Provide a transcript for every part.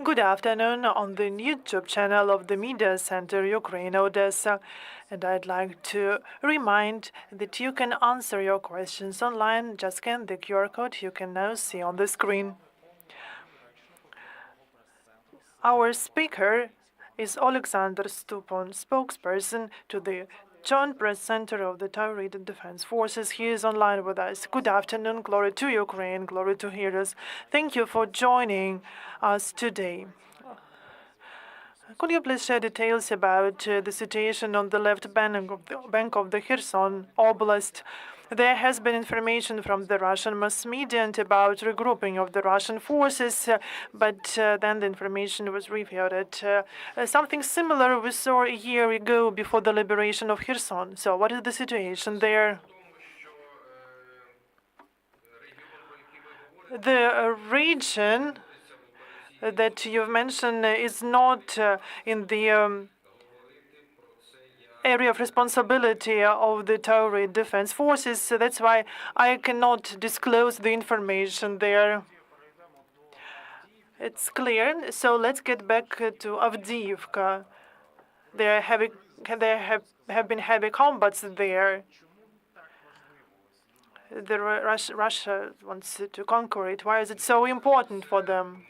Good afternoon on the YouTube channel of the Media Center Ukraine Odesa, and I'd like to remind that you can answer your questions online. Just scan the QR code you can now see on the screen. Our speaker is Oleksandr Stupun, spokesperson to the Joint Press Center of the Tauride Defense Forces. He is online with us. Good afternoon. Glory to Ukraine. Glory to heroes. Thank you for joining us today. Could you please share details about the situation on the left bank of the Kherson Oblast? There has been information from the Russian mass media about regrouping of the Russian forces, but then the information was refuted. Something similar we saw a year ago before the liberation of Kherson. So what is the situation there? The region that you've mentioned is not in the area of responsibility of the Tauride Defense Forces, so that's why I cannot disclose the information there. It's clear. So let's get back to Avdiivka. There have been heavy combats there. Russia wants to conquer it. Why is it so important for them?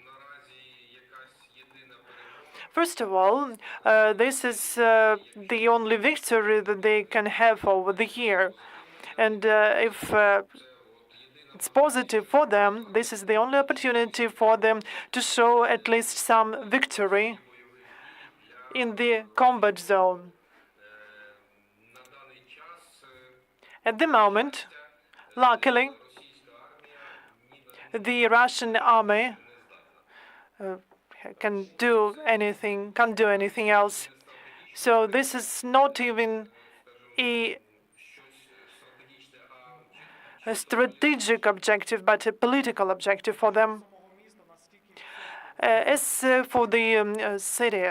First of all, this is the only victory that they can have over the year. And if it's positive for them, this is the only opportunity for them to show at least some victory in the combat zone. At the moment, luckily, the Russian army can't do anything else. So this is not even a strategic objective, but a political objective for them. As for the city,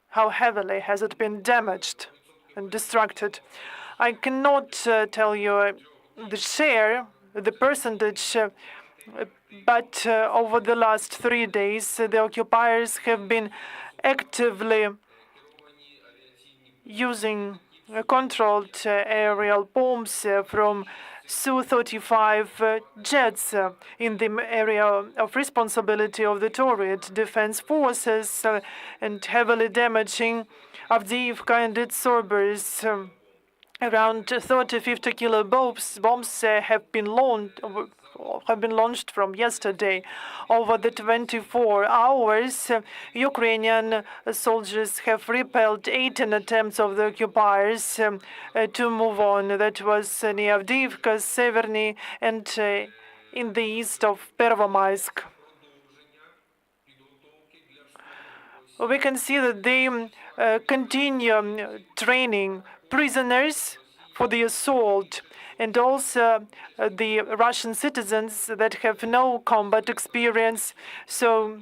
how heavily has it been damaged and destructed? I cannot tell you the share, the percentage, but over the last 3 days, the occupiers have been actively using controlled aerial bombs from Su-35 jets in the area of responsibility of the Tauride Defense Forces and heavily damaging Avdiivka and its suburbs. Around 30-50 kilo bombs have been launched from yesterday. Over the 24 hours, Ukrainian soldiers have repelled 18 attempts of the occupiers to move on. That was near Avdiivka, Severny, and in the east of Pervomaisk. We can see that they continue training prisoners for the assault, and also the Russian citizens that have no combat experience. So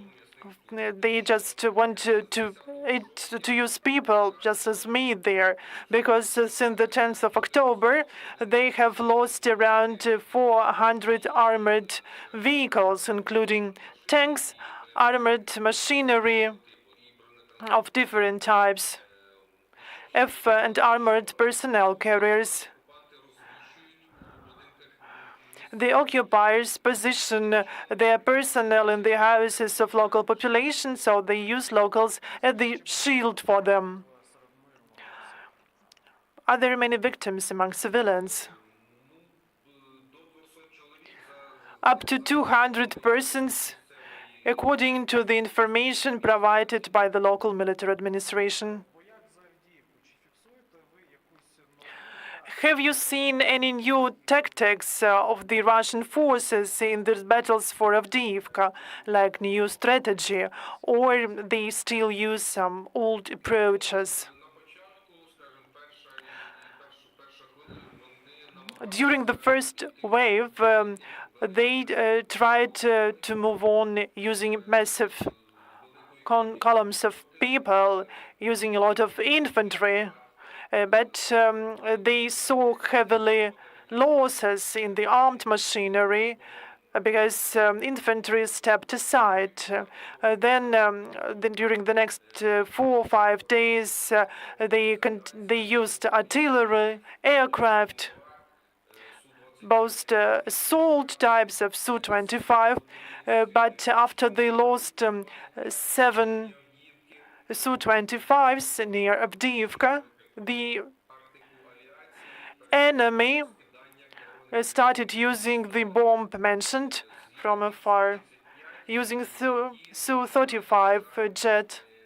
they just want to use people just as me there, because since the 10th of October, they have lost around 400 armored vehicles, including tanks, armored machinery of different types, and armored personnel carriers. The occupiers position their personnel in the houses of local population, so they use locals as the shield for them. Are there many victims among civilians? Up to 200 persons, according to the information provided by the local military administration. Have you seen any new tactics of the Russian forces in these battles for Avdiivka, like new strategy, or they still use some old approaches? During the first wave, they tried to move on using massive columns of people, using a lot of infantry. But they saw heavily losses in the armed machinery because infantry stepped aside. Then during the next 4 or 5 days, they used artillery, aircraft, both assault types of Su-25, but after they lost 7 Su-25s near Avdiivka, the enemy started using the bomb mentioned from afar, using Su-35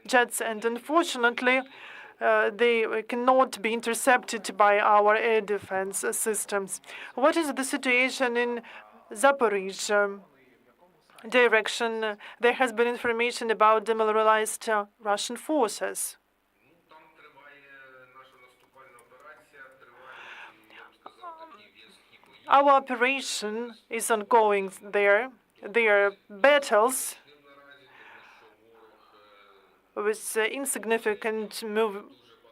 jets, and unfortunately, they cannot be intercepted by our air defense systems. What is the situation in Zaporizhzhia direction? There has been information about demoralized Russian forces. Our operation is ongoing there. There are battles with insignificant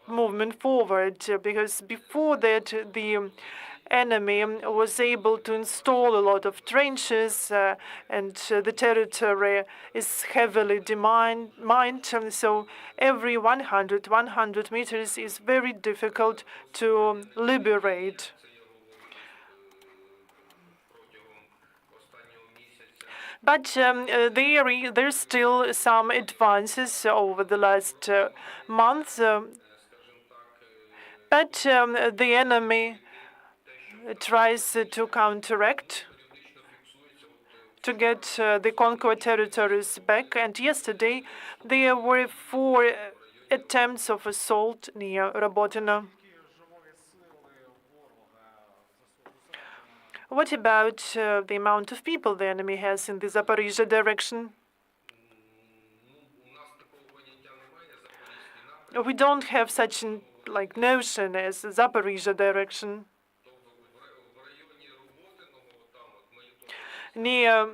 movement forward, because before that the enemy was able to install a lot of trenches, and the territory is heavily mined, so every 100 meters is very difficult to liberate. But there's still some advances over the last month. But the enemy tries to counteract, to get the conquered territories back. And yesterday there were 4 attempts of assault near Robotyne. What about the amount of people the enemy has in the Zaporizhzhia direction? We don't have such a notion as Zaporizhzhia direction. Near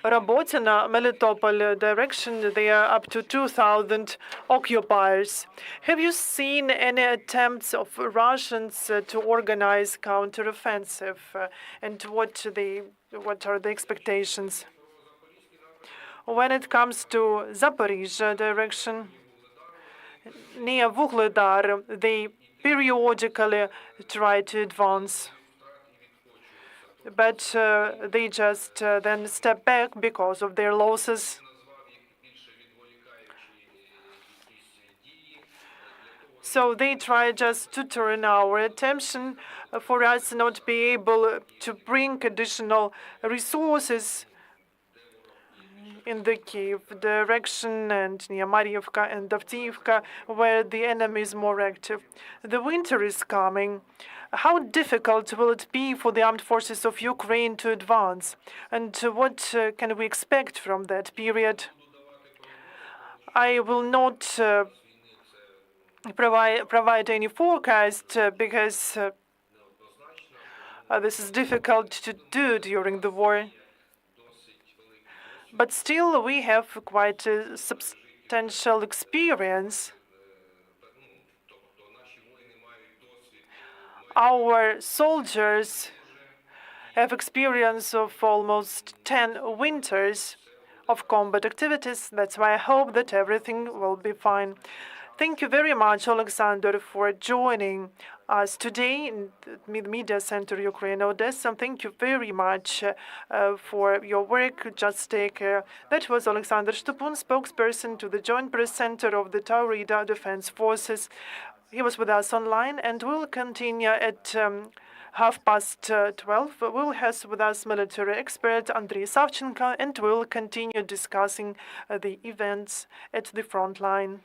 Robotyne, Melitopol direction, there are up to 2,000 occupiers. Have you seen any attempts of Russians to organize counteroffensive, and what are the expectations? When it comes to Zaporizhzhia direction, near Vuhledar, they periodically try to advance, but they just then step back because of their losses. So they try just to turn our attention for us not be able to bring additional resources in the Kiev direction and near Mariivka and Avdiivka, where the enemy is more active. The winter is coming. How difficult will it be for the armed forces of Ukraine to advance? And what can we expect from that period? I will not provide any forecast because this is difficult to do during the war. But still, we have quite a substantial experience. Our soldiers have experience of almost 10 winters of combat activities. That's why I hope that everything will be fine. Thank you very much, Oleksandr, for joining us today in the Media Center Ukraine, Odesa. Thank you very much for your work. Just take care. That was Oleksandr Stupun, spokesperson to the Joint Press Center of the Tauride Defense Forces. He was with us online, and we'll continue at 12:30. We'll have with us military expert Andriy Savchenko, and we'll continue discussing the events at the front line.